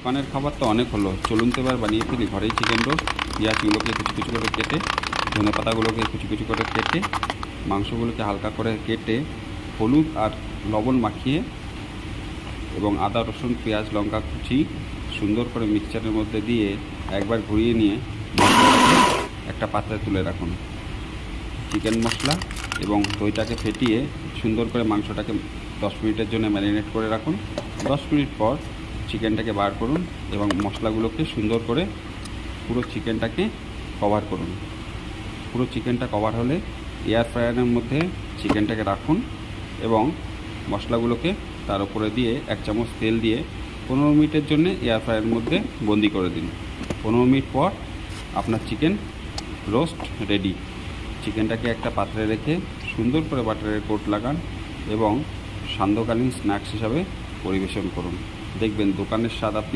দোকানের খাবার তো অনেক হলো, চলুন তো এবার বানিয়ে ফেলি ঘরেই চিকেন রোস্ট। পেঁয়াজগুলোকে কুচি কুচি করে কেটে, ধনে পাতাগুলোকে কুচি কুচি করে কেটে, মাংসগুলোকে হালকা করে কেটে, হলুদ আর লবণ মাখিয়ে এবং আদা রসুন পেঁয়াজ লঙ্কা কুচি সুন্দর করে মিক্সচারের মধ্যে দিয়ে একবার ঘুরিয়ে নিয়ে মশলাটাকে একটা পাত্রে তুলে রাখুন। চিকেন মশলা এবং দইটাকে ফেটিয়ে সুন্দর করে মাংসটাকে 10 মিনিটের জন্য ম্যারিনেট করে রাখুন। 10 মিনিট পর চিকেনটাকে বার করুন এবং মশলাগুলোকে সুন্দর করে পুরো চিকেনটাকে কভার করুন। পুরো চিকেনটা কভার হলে এয়ার ফ্রায়ারের মধ্যে চিকেনটাকে রাখুন এবং মশলাগুলোকে তার উপরে দিয়ে 1 চামচ তেল দিয়ে 15 মিনিটের জন্য এয়ার ফ্রায়ারের মধ্যে বন্দি করে দিন। 15 মিনিট পর আপনার চিকেন রোস্ট রেডি। চিকেনটাকে একটা পাত্রে রেখে সুন্দর করে বাটারের কোট লাগান এবং সান্ধ্যকালীন স্ন্যাক্স হিসাবে পরিবেশন করুন। দেখবেন দোকানের স্বাদ আপনি